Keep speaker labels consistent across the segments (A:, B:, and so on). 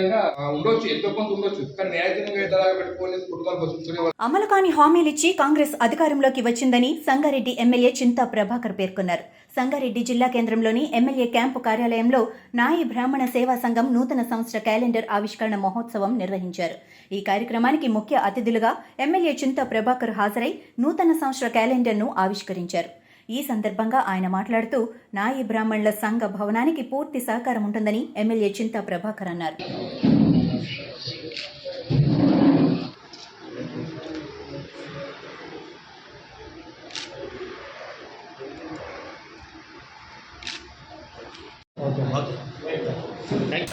A: న్యాయంగా ఉండొచ్చు, ఎంతో కొంత ఉండొచ్చు, కానీ న్యాయజనంగా ఎలాగా పెట్టుకోవాలి కుటుంబాలు బతుకుతున్న
B: అమలు కాని హామీలిచ్చి కాంగ్రెస్ అధికారంలోకి వచ్చిందని సంగారెడ్డి ఎమ్మెల్యే చింతా ప్రభాకర్ పేర్కొన్నారు. సంగారెడ్డి జిల్లా కేంద్రంలోని ఎమ్మెల్యే క్యాంపు కార్యాలయంలో నాయి బ్రాహ్మణ సేవా సంఘం నూతన సంవత్సర క్యాలెండర్ ఆవిష్కరణ మహోత్సవం నిర్వహించారు. ఈ కార్యక్రమానికి ముఖ్య అతిథులుగా ఎమ్మెల్యే చింతా ప్రభాకర్ హాజరై నూతన సంవత్సర క్యాలెండర్ను ఆవిష్కరించారు. ఈ సందర్భంగా ఆయన మాట్లాడుతూ నాయి బ్రాహ్మణుల సంఘ భవనానికి పూర్తి సహకారం ఉంటుందని ఎమ్మెల్యే చింతా ప్రభాకర్ అన్నారు.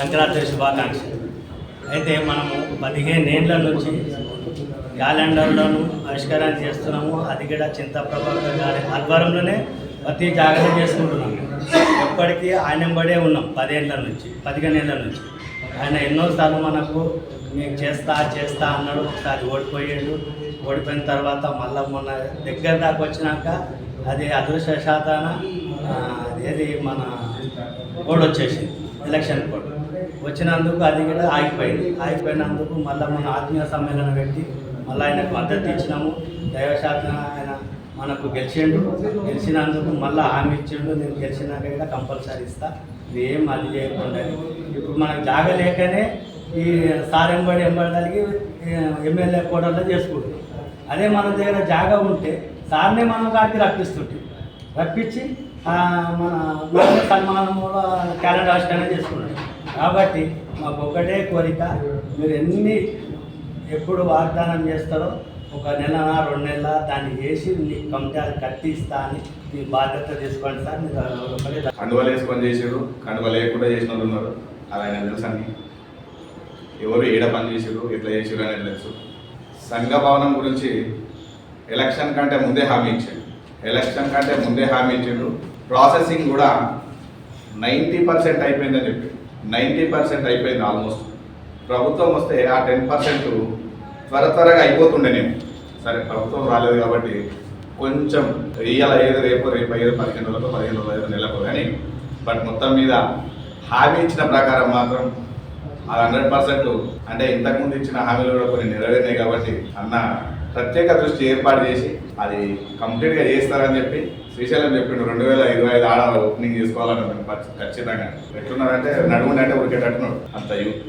C: సంక్రాంతి శుభాకాంక్షలు. అయితే మనము 15 ఏళ్ల నుంచి క్యాలెండర్లను ఆవిష్కరణ చేస్తున్నాము. అది కూడా చింతా ప్రభాకర్ గారి ఆధ్వర్యంలోనే ప్రతి జాగ్రత్త చేసుకుంటున్నాము. ఎప్పటికీ ఆయన బడే ఉన్నాం. 15 ఏళ్ళ నుంచి ఆయన ఎన్నోసార్లు మనకు మీకు చేస్తా అన్నాడు. ఒకసారి ఓడిపోయిన తర్వాత మళ్ళీ మొన్న దగ్గర దాకా వచ్చినాక అది అదృష్టశాతాన ఏది మన కోడ్ వచ్చేసింది, ఎలక్షన్ కోడ్ వచ్చినందుకు అది కూడా ఆగిపోయినందుకు మళ్ళీ మన ఆత్మీయ సమ్మేళనం పెట్టి మళ్ళీ ఆయనకు మద్దతు ఇచ్చినాము. దైవశాతం ఆయన మనకు గెలిచినందుకు మళ్ళీ హామీ ఇచ్చిండు. నేను గెలిచినాక కూడా కంపల్సరీ ఇస్తా, ఇది ఏం అది చేయకుండా. ఇప్పుడు మనకు జాగ లేకనే ఈ సార్ ఎంబడి కలిగి ఎమ్మెల్యే కోడల్లో చేసుకుంటాం. అదే మన దగ్గర జాగా ఉంటే సార్నే మనం కాడికి రప్పించి మన సన్మానము క్యాలెండర్ ఆవిష్కరణ చేసుకున్నాం. కాబట్టి మాకు ఒకటే కోరిక, మీరు ఎప్పుడు వాగ్దానం చేస్తారో 1 నెల 2 నెలల దాన్ని చేసి మీకు కమిటీ కట్టిస్తా అని మీ బాధ్యత తీసుకోండి సార్. మీరు
A: కండువలు వేసుకొని చేసారు, కండువ లేకుండా చేసిన వాళ్ళు ఉన్నారు. అది ఆయన తెలుసు అన్ని ఎవరు ఏడ పని చేసారు, ఎట్లా చేసారు అనేది తెలుసు. సంఘ భవనం గురించి ఎలక్షన్ కంటే ముందే హామీ ఇచ్చిండు. ప్రాసెసింగ్ కూడా 90% అయిపోయిందని చెప్పి 90% అయిపోయింది ఆల్మోస్ట్. ప్రభుత్వం వస్తే ఆ 10% త్వరగా అయిపోతుండేనేమో. సరే ప్రభుత్వం రాలేదు కాబట్టి కొంచెం ఇయ్యాల రేపు 15 రోజులకు నెలకు కానీ బట్ మొత్తం మీద హామీ ఇచ్చిన ప్రకారం మాత్రం అది 100%. అంటే ఇంతకుముందు ఇచ్చిన హామీలు కూడా కొన్ని నెరవేరినాయి కాబట్టి అన్న ప్రత్యేక దృష్టి ఏర్పాటు చేసి అది కంప్లీట్గా చేస్తారని చెప్పి శ్రీశైలం చెప్పిండు. 2025 ఆడ ఓపెనింగ్ చేసుకోవాలని ఖచ్చితంగా. ఎట్లున్నారంటే నడుముండి అంటే ఉరికేటట్టున్నాడు అంత యూత్.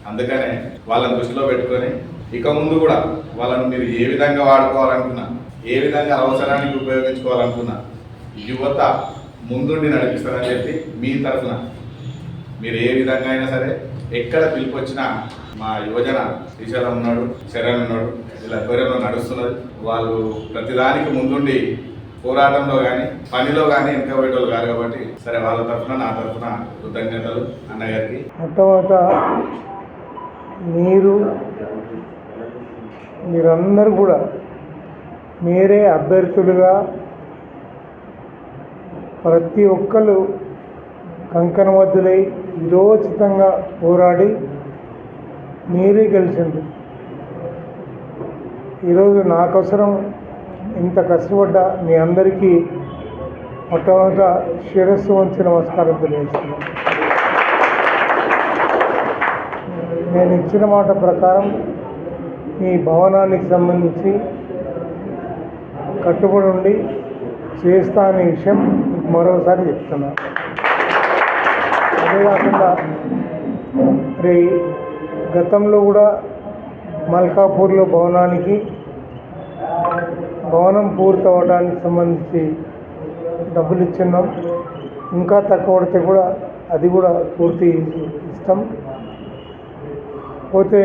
A: అందుకనే వాళ్ళని దృష్టిలో పెట్టుకొని ఇక ముందు కూడా వాళ్ళని మీరు ఏ విధంగా వాడుకోవాలనుకున్నా, ఏ విధంగా అవసరానికి ఉపయోగించుకోవాలనుకున్నా యువత ముందుండి నడిపిస్తారని చెప్పి మీ తరఫున మీరు ఏ విధంగా అయినా సరే ఎక్కడ పిలుపు వచ్చినా మా యువజన శ్రీశైలం ఉన్నాడు, శరణ్ ఉన్నాడు, వీళ్ళ ఆధ్వర్యంలో నడుస్తున్నది. వాళ్ళు ప్రతిదానికి ముందుండి పోరాటంలో కానీ పనిలో కానీ ఇంకా పోయేటోళ్ళు కాదు కాబట్టి సరే వాళ్ళ తరఫున నా తరఫున కృతజ్ఞతలు అన్నగారికి.
D: మొట్టమొదట మీరందరూ కూడా మీరే అభ్యర్థులుగా ప్రతి ఒక్కరు కంకణబద్ధులై విరోచితంగా పోరాడి మీరే గెలిచింది. ఈరోజు నాకోసరం ఇంత కష్టపడ్డ మీ అందరికీ మొట్టమొదట శిరస్సు వంచి నమస్కారం తెలియజేస్తున్నాను. నేను ఇచ్చిన మాట ప్రకారం ఈ భవనానికి సంబంధించి కట్టుబడి ఉండి చేస్తా అనే విషయం మరోసారి చెప్తున్నాను. అదే కాకుండా గతంలో కూడా మల్కాపూర్లో భవనం పూర్తి అవ్వడానికి సంబంధించి డబ్బులు ఇచ్చున్నాం. ఇంకా తక్కువ పడితే కూడా అది కూడా పూర్తి ఇస్తాం. పోతే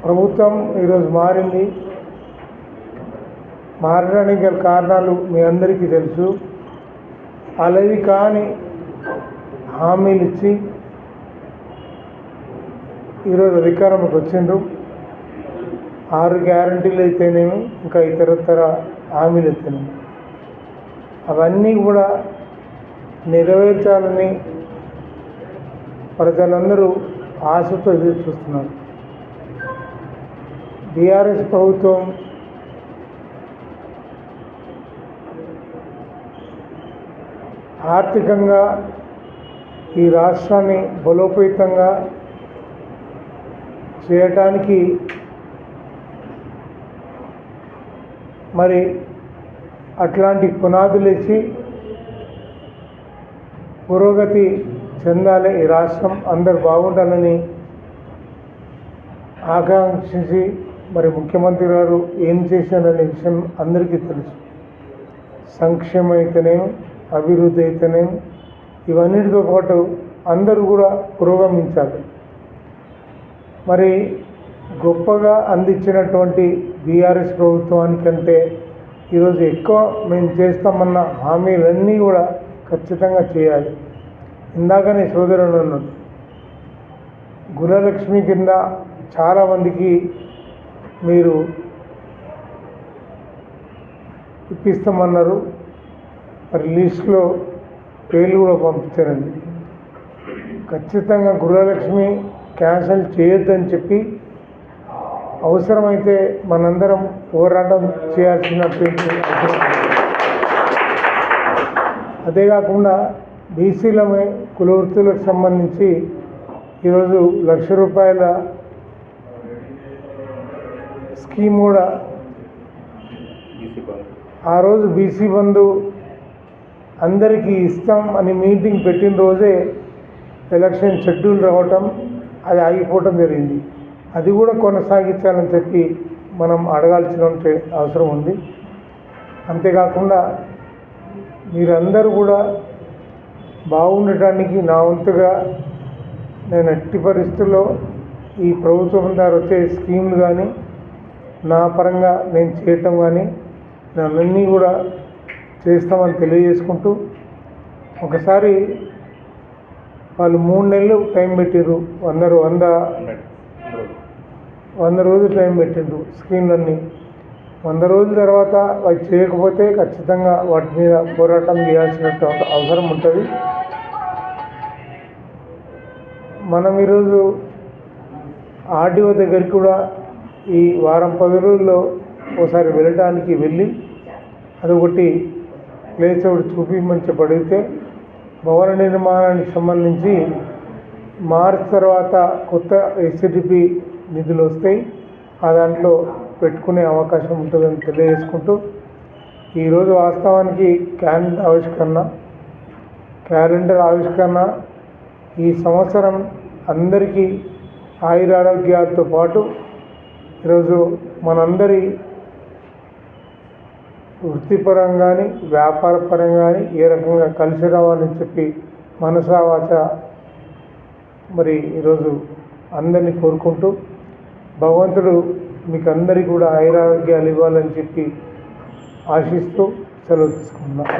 D: ప్రభుత్వం ఈరోజు మారడానికి గల కారణాలు మీ అందరికీ తెలుసు. అలవి కాని హామీలు ఇచ్చి ఈరోజు అధికారంలోకి వచ్చిండ్రు. 6 గ్యారంటీలు అయితేనేమి, ఇంకా ఇతరతర హామీలు అయితేనేమి, అవన్నీ కూడా నెరవేర్చాలని ప్రజలందరూ ఆశతో ఎదురు చూస్తున్నారు. బీఆర్ఎస్ ప్రభుత్వం ఆర్థికంగా ఈ రాష్ట్రాన్ని బలోపేతంగా చేయటానికి మరి అట్లాంటి పునాదులేసి పురోగతి చెందాలి, ఈ రాష్ట్రం అందరు బాగుండాలని ఆకాంక్షించి మరి ముఖ్యమంత్రి గారు ఏం చేశారనే విషయం అందరికీ తెలుసు. సంక్షేమం అయితేనేమి, అభివృద్ధి అయితేనేమి, ఇవన్నిటితో పాటు అందరూ కూడా పురోగమించాలి. మరి గొప్పగా అందించినటువంటి బీఆర్ఎస్ ప్రభుత్వానికంటే ఈరోజు ఎక్కువ మేము చేస్తామన్న హామీలన్నీ కూడా ఖచ్చితంగా చేయాలి. ఇందాకనే సోదరుడు అన్నాడు, గృహలక్ష్మి కింద చాలామందికి మీరు ఇప్పిస్తామన్నారు, మరి లిస్టులో పేర్లు కూడా పంపించారండి. ఖచ్చితంగా గృహలక్ష్మి క్యాన్సిల్ చేయొద్దని చెప్పి అవసరమైతే మనందరం పోరాటం చేయాల్సినటువంటి అవసరం. అదే కాకుండా బీసీలమే కుల వృత్తులకు సంబంధించి ఈరోజు ₹1,00,000 స్కీమ్ కూడా ఆ రోజు బీసీ బంధు అందరికీ ఇస్తాం అని మీటింగ్ పెట్టిన రోజే ఎలక్షన్ షెడ్యూల్ రావటం, అది ఆగిపోవటం జరిగింది. అది కూడా కొనసాగించాలని చెప్పి మనం అడగాల్సిన అవసరం ఉంది. అంతేకాకుండా మీరందరూ కూడా బాగుండటానికి నా వంతుగా నేను ఎట్టి పరిస్థితుల్లో ఈ ప్రభుత్వం ద్వారా వచ్చే స్కీమ్లు కానీ నా పరంగా నేను చేయటం కానీ నన్నీ కూడా చేస్తామని తెలియజేసుకుంటూ, ఒకసారి వాళ్ళు 3 నెలలు టైం పెట్టిర్రు, 100 రోజులు టైం పెట్టిండ్రు స్కీమ్లన్నీ. 100 రోజుల తర్వాత అవి చేయకపోతే ఖచ్చితంగా వాటి మీద పోరాటం చేయాల్సిన అవసరం ఉంటుంది. మనం ఈరోజు ఆర్డీఓ దగ్గరికి కూడా ఈ వారం 10 రోజుల్లో ఒకసారి వెళ్ళి అదొకటి ప్లేస్ ఒకటి చూపించమని చెప్పడితే భవన నిర్మాణానికి సంబంధించి మార్చి తర్వాత కొత్త ఎస్సిడిపి నిధులు వస్తాయి, ఆ దాంట్లో పెట్టుకునే అవకాశం ఉంటుందని తెలియజేసుకుంటూ, ఈరోజు వాస్తవానికి క్యాలెండర్ ఆవిష్కరణ ఈ సంవత్సరం అందరికీ ఆయురారోగ్యాలతో పాటు ఈరోజు మనందరి వృత్తిపరంగా కానీ వ్యాపార పరంగా కానీ ఏ రకంగా కలిసి రావాలని చెప్పి మనసా వాచ మరి ఈరోజు అందరినీ కోరుకుంటూ, భగవంతుడు మీకు అందరికీ కూడా ఆయురారోగ్యాలు ఇవ్వాలని చెప్పి ఆశిస్తూ సెలవు తీసుకుంటున్నాను.